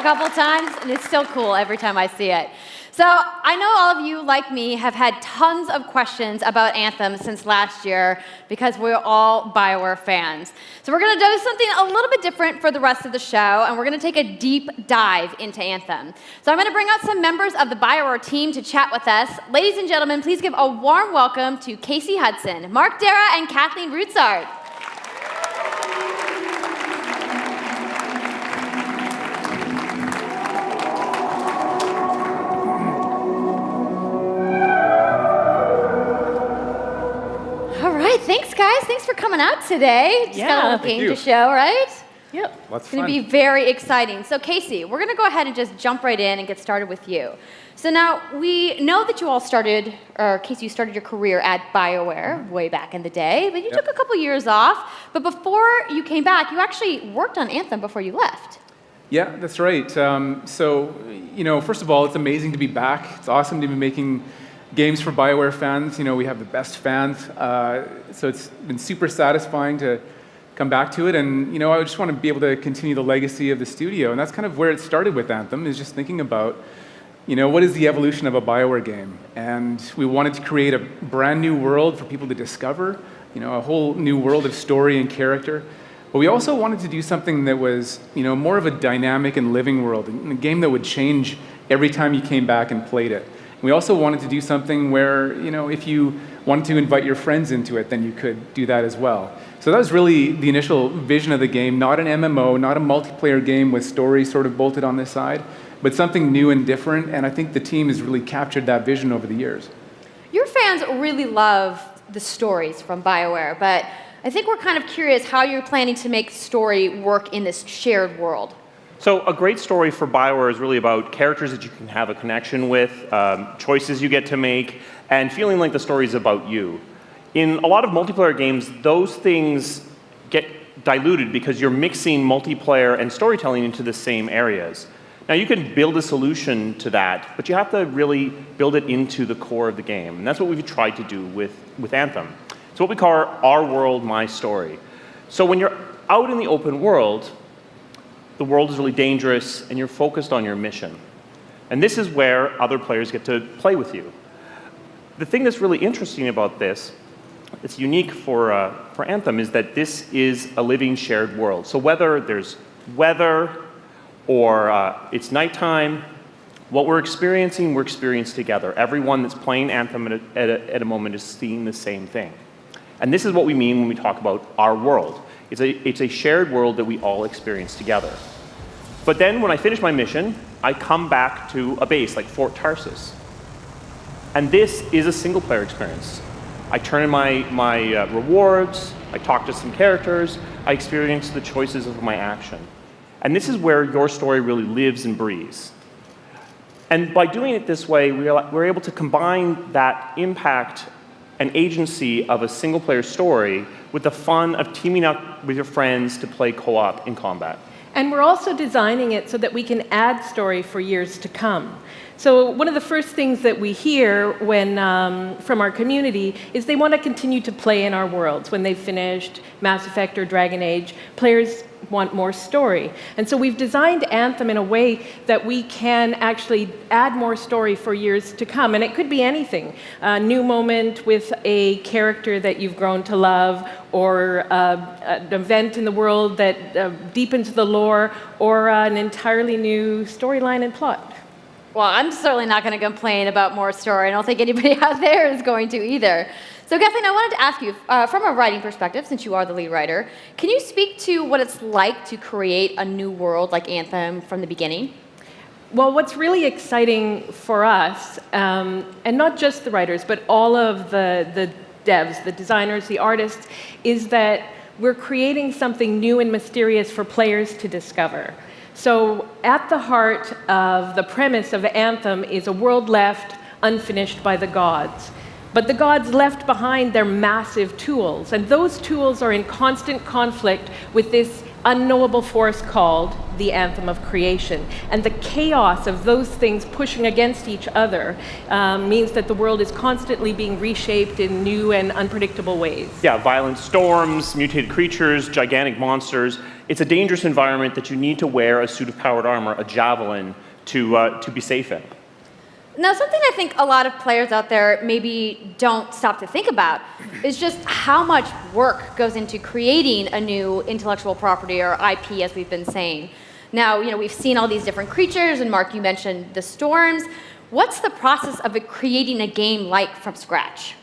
couple times, and it's still cool every time I see it. So I know all of you, like me, have had tons of questions about Anthem since last year because we're all BioWare fans. So we're going to do something a little bit different for the rest of the show, and we're going to take a deep dive into Anthem. So I'm going to bring out some members of the BioWare team to chat with us. Ladies and gentlemen, please give a warm welcome to Casey Hudson, Mark Dara, and Kathleen Rutzard. Thanks, guys. Thanks for coming out today. Just got a little game to show, right? Yep. It's going to be very exciting. So, Casey, we're going to go ahead and just jump right in and get started with you. So now, we know that you all started, or Casey, you started your career at BioWare way back in the day, but you took a couple years off. But before you came back, you actually worked on Anthem before you left. Yeah, that's right. So, first of all, it's amazing to be back. It's awesome to be making games for BioWare fans. We have the best fans, so it's been super satisfying to come back to it. And I just want to be able to continue the legacy of the studio, and that's kind of where it started with Anthem. Is just thinking about, what is the evolution of a BioWare game, and we wanted to create a brand new world for people to discover, a whole new world of story and character. But we also wanted to do something that was, more of a dynamic and living world, and a game that would change every time you came back and played it. We also wanted to do something where, if you wanted to invite your friends into it, then you could do that as well. So that was really the initial vision of the game, not an MMO, not a multiplayer game with stories sort of bolted on this side, but something new and different, and I think the team has really captured that vision over the years. Your fans really love the stories from BioWare, but I think we're kind of curious how you're planning to make story work in this shared world. So a great story for BioWare is really about characters that you can have a connection with, choices you get to make, and feeling like the story is about you. In a lot of multiplayer games, those things get diluted because you're mixing multiplayer and storytelling into the same areas. Now you can build a solution to that, but you have to really build it into the core of the game. And that's what we've tried to do with Anthem. It's what we call our world, my story. So when you're out in the open world, the world is really dangerous, and you're focused on your mission. And this is where other players get to play with you. The thing that's really interesting about this, it's unique for Anthem, is that this is a living shared world. So whether there's weather or it's nighttime, what we're experiencing together. Everyone that's playing Anthem at a moment is seeing the same thing. And this is what we mean when we talk about our world. It's a shared world that we all experience together. But then when I finish my mission, I come back to a base like Fort Tarsus. And this is a single player experience. I turn in my rewards, I talk to some characters, I experience the choices of my action. And this is where your story really lives and breathes. And by doing it this way, we're able to combine that impact and agency of a single player story with the fun of teaming up with your friends to play co-op in combat. And we're also designing it so that we can add story for years to come. So one of the first things that we hear from our community is they want to continue to play in our worlds. When they've finished Mass Effect or Dragon Age, players want more story. And so we've designed Anthem in a way that we can actually add more story for years to come. And it could be anything. A new moment with a character that you've grown to love, or an event in the world that deepens the lore, or an entirely new storyline and plot. Well, I'm certainly not going to complain about more story. I don't think anybody out there is going to either. So, Kathleen, I wanted to ask you, from a writing perspective, since you are the lead writer, can you speak to what it's like to create a new world like Anthem from the beginning? Well, what's really exciting for us, and not just the writers, but all of the devs, the designers, the artists, is that we're creating something new and mysterious for players to discover. So at the heart of the premise of Anthem is a world left unfinished by the gods. But the gods left behind their massive tools, and those tools are in constant conflict with this unknowable force called the anthem of creation. And the chaos of those things pushing against each other means that the world is constantly being reshaped in new and unpredictable ways. Yeah, violent storms, mutated creatures, gigantic monsters. It's a dangerous environment that you need to wear a suit of powered armor, a javelin, to be safe in. Now, something I think a lot of players out there maybe don't stop to think about is just how much work goes into creating a new intellectual property, or IP, as we've been saying. Now, we've seen all these different creatures, and Mark, you mentioned the storms. What's the process of creating a game like from scratch?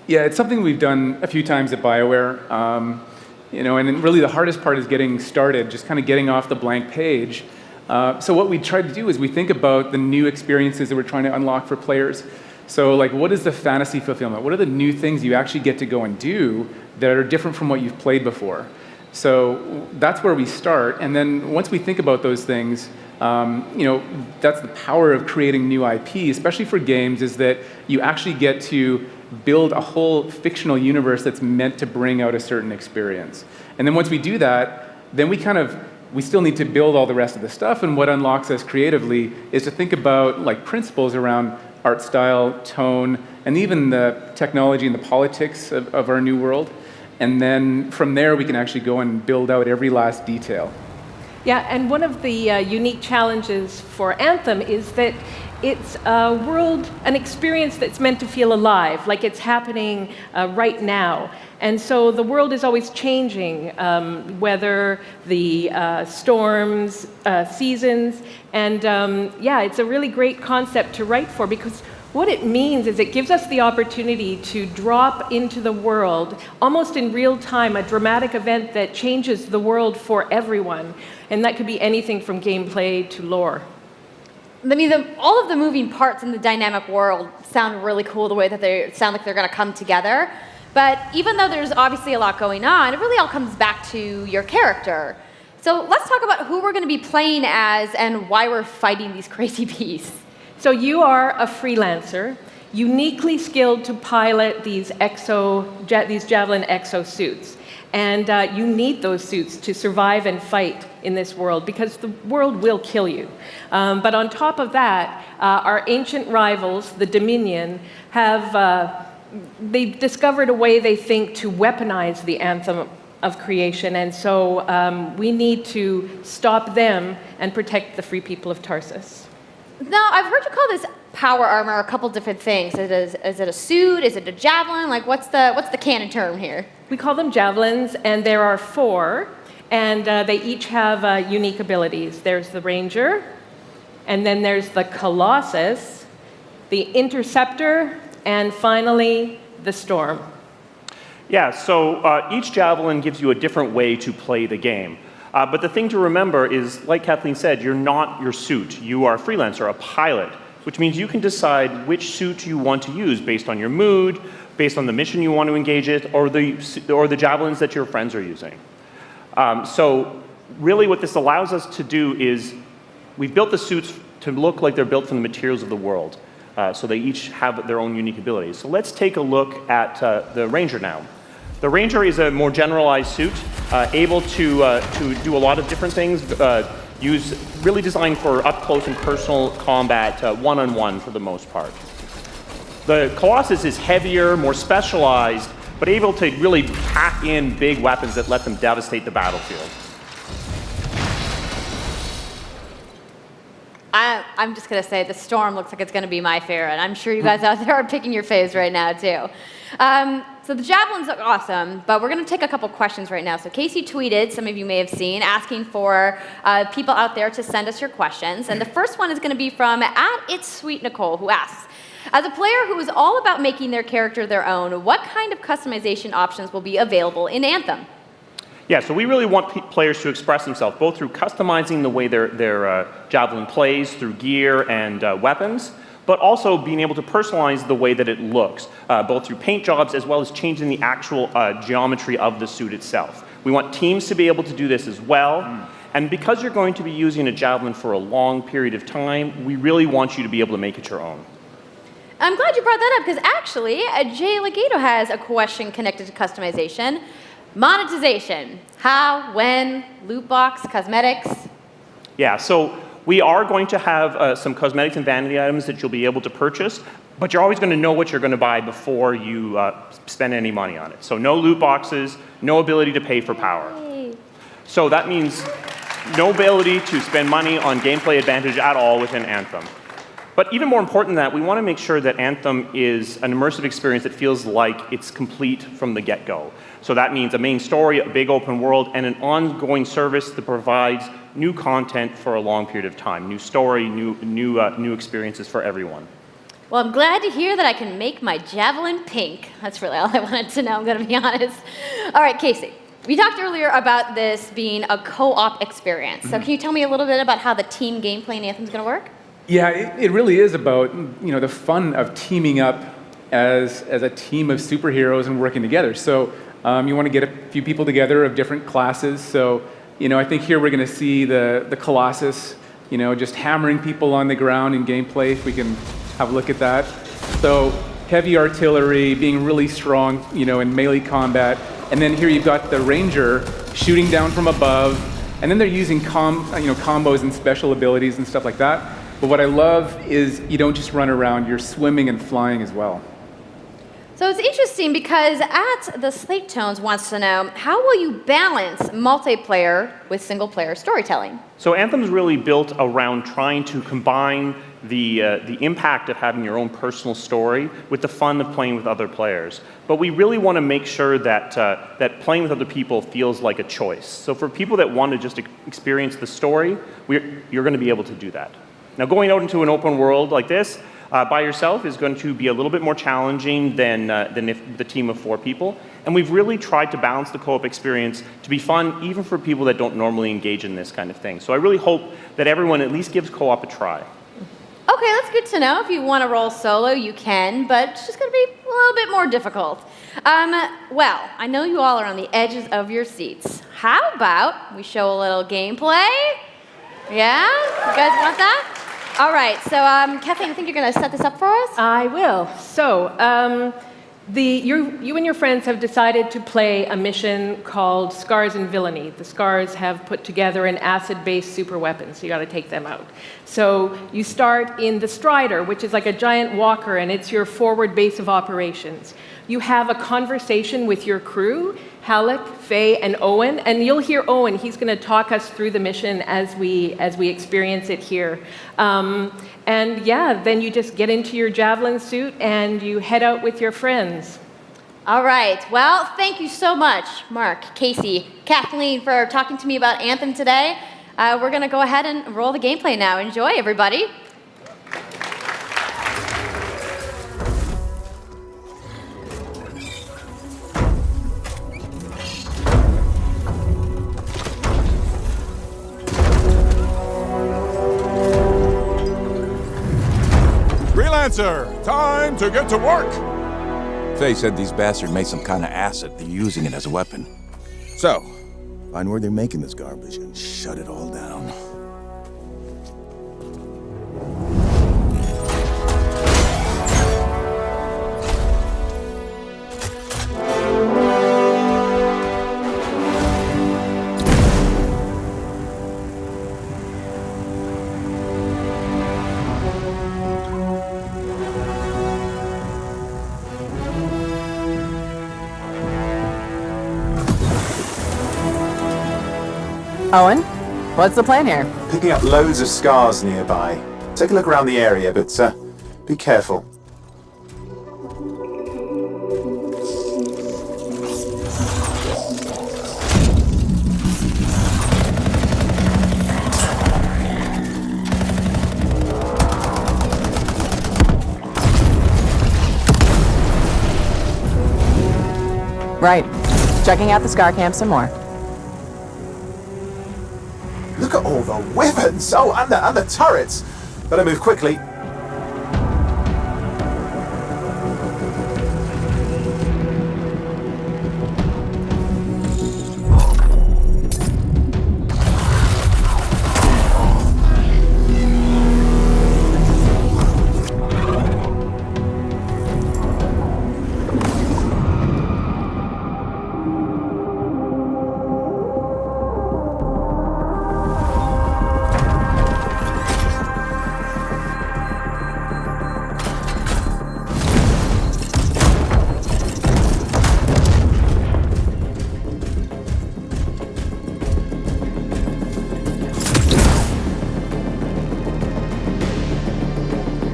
Yeah, it's something we've done a few times at BioWare. And then really the hardest part is getting started, just kind of getting off the blank page. So what we try to do is we think about the new experiences that we're trying to unlock for players. So what is the fantasy fulfillment? What are the new things you actually get to go and do that are different from what you've played before? So that's where we start. And then once we think about those things, that's the power of creating new IP, especially for games, is that you actually get to build a whole fictional universe that's meant to bring out a certain experience. And then once we do that, then we still need to build all the rest of the stuff, and what unlocks us creatively is to think about principles around art style, tone, and even the technology and the politics of our new world. And then from there, we can actually go and build out every last detail. Yeah, and one of the unique challenges for Anthem is that it's a world, an experience that's meant to feel alive, like it's happening right now. And so the world is always changing, whether the storms, seasons, and it's a really great concept to write for, because what it means is it gives us the opportunity to drop into the world, almost in real time, a dramatic event that changes the world for everyone. And that could be anything from gameplay to lore. I mean, all of the moving parts in the dynamic world sound really cool, the way that they sound like they're going to come together. But even though there's obviously a lot going on, it really all comes back to your character. So let's talk about who we're going to be playing as and why we're fighting these crazy beasts. So you are a freelancer, uniquely skilled to pilot these Javelin exosuits. And you need those suits to survive and fight in this world, because the world will kill you. But on top of that, our ancient rivals, the Dominion, they've discovered a way, they think, to weaponize the anthem of creation. And so we need to stop them and protect the free people of Tarsus. Now, I've heard you call this power armor a couple different things. Is it a suit? Is it a javelin? What's the canon term here? We call them javelins, and there are 4, and they each have unique abilities. There's the Ranger, and then there's the Colossus, the Interceptor, and finally, the Storm. Yeah, so each javelin gives you a different way to play the game. But the thing to remember is, like Kathleen said, you're not your suit. You are a freelancer, a pilot, which means you can decide which suit you want to use based on your mood, based on the mission you want to engage in, or the javelins that your friends are using. So really what this allows us to do is we've built the suits to look like they're built from the materials of the world. So they each have their own unique abilities. So let's take a look at the Ranger now. The Ranger is a more generalized suit, able to do a lot of different things, really designed for up-close and personal combat, one-on-one for the most part. The Colossus is heavier, more specialized, but able to really pack in big weapons that let them devastate the battlefield. I'm just going to say the Storm looks like it's going to be my favorite. I'm sure you guys out there are picking your faves right now, too. So the javelins look awesome, but we're going to take a couple questions right now. So Casey tweeted, some of you may have seen, asking for people out there to send us your questions. And the first one is going to be from @It'sSweetNicole, who asks, as a player who is all about making their character their own, what kind of customization options will be available in Anthem? Yeah, so we really want players to express themselves, both through customizing the way their javelin plays, through gear and weapons, but also being able to personalize the way that it looks, both through paint jobs as well as changing the actual geometry of the suit itself. We want teams to be able to do this as well. And because you're going to be using a javelin for a long period of time, we really want you to be able to make it your own. I'm glad you brought that up, because actually, Jay Legato has a question connected to customization. Monetization. How, when, loot box, cosmetics. Yeah, so we are going to have some cosmetics and vanity items that you'll be able to purchase, but you're always going to know what you're going to buy before you spend any money on it. So no loot boxes, no ability to pay for power. Yay. So that means no ability to spend money on gameplay advantage at all within Anthem. But even more important than that, we want to make sure that Anthem is an immersive experience that feels like it's complete from the get-go. So that means a main story, a big open world, and an ongoing service that provides new content for a long period of time. New story, new experiences for everyone. Well, I'm glad to hear that I can make my javelin pink. That's really all I wanted to know, I'm going to be honest. All right, Casey, we talked earlier about this being a co-op experience. So can you tell me a little bit about how the team gameplay in Anthem is going to work? Yeah, it really is about the fun of teaming up as a team of superheroes and working together. So you want to get a few people together of different classes. So I think here we're going to see the Colossus, just hammering people on the ground in gameplay. If we can have a look at that. So heavy artillery, being really strong, in melee combat, and then here you've got the Ranger shooting down from above, and then they're using combos and special abilities and stuff like that. But what I love is you don't just run around, you're swimming and flying as well. So it's interesting because at the Slate Tones wants to know, how will you balance multiplayer with single-player storytelling? So Anthem's really built around trying to combine the impact of having your own personal story with the fun of playing with other players. But we really want to make sure that playing with other people feels like a choice. So for people that want to just experience the story, you're going to be able to do that. Now, going out into an open world like this by yourself is going to be a little bit more challenging than if the team of 4 people. And we've really tried to balance the co-op experience to be fun, even for people that don't normally engage in this kind of thing. So I really hope that everyone at least gives co-op a try. Okay, that's good to know. If you want to roll solo, you can, but it's just going to be a little bit more difficult. Well, I know you all are on the edges of your seats. How about we show a little gameplay? Yeah? You guys want that? All right, so Kathleen, I think you're going to set this up for us? I will. So, you and your friends have decided to play a mission called Scars and Villainy. The Scars have put together an acid-based super weapon, so you got to take them out. So you start in the Strider, which is like a giant walker, and it's your forward base of operations. You have a conversation with your crew, Halleck, Faye, and Owen, and you'll hear Owen. He's going to talk us through the mission as we experience it here. And yeah, then you just get into your javelin suit and you head out with your friends. All right. Well, thank you so much, Mark, Casey, Kathleen, for talking to me about Anthem today. We're going to go ahead and roll the gameplay now. Enjoy, everybody. Freelancer, time to get to work! Faye said these bastards made some kind of acid. They're using it as a weapon. So, find where they're making this garbage and shut it all down. Owen, what's the plan here? Picking up loads of scars nearby. Take a look around the area, but be careful. Right. Checking out the Scar Camp some more. Look at all the weapons! Oh, and the turrets! Better move quickly.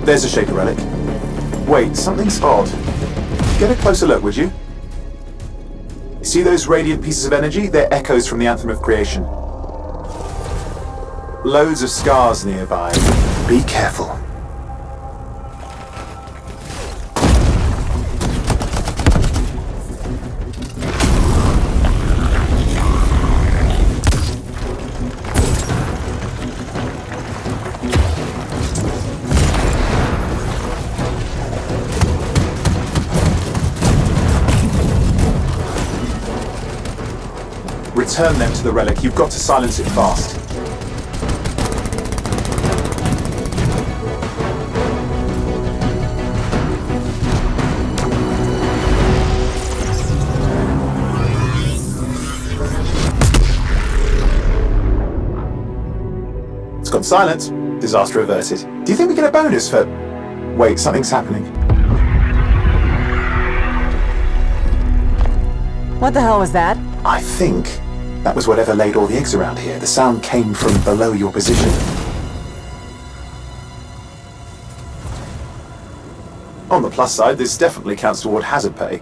There's a Shaper relic. Wait, something's odd. Get a closer look, would you? See those radiant pieces of energy? They're echoes from the Anthem of Creation. Loads of scars nearby. Be careful. Return them to the relic. You've got to silence it fast. It's gone silent. Disaster averted. Do you think we get a bonus for... Wait, something's happening. What the hell was that? I think that was whatever laid all the eggs around here. The sound came from below your position. On the plus side, this definitely counts toward hazard pay.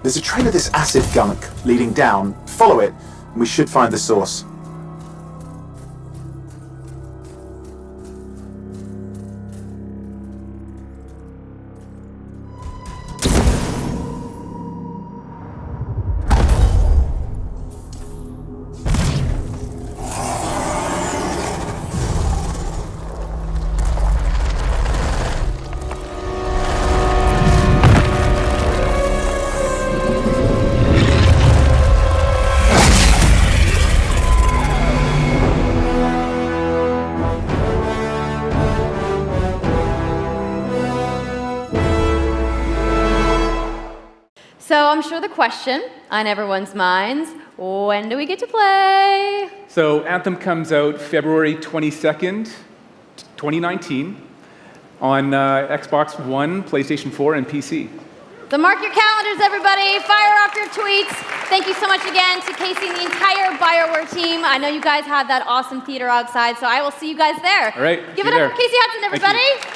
There's a trail of this acid gunk leading down. Follow it, and we should find the source. So I'm sure the question on everyone's minds, when do we get to play? So Anthem comes out February 22nd, 2019 on Xbox One, PlayStation 4, and PC. So mark your calendars, everybody. Fire off your tweets. Thank you so much again to Casey and the entire BioWare team. I know you guys have that awesome theater outside, so I will see you guys there. All right. Give see it you up there. for Casey Hudson, Thank you. everybody.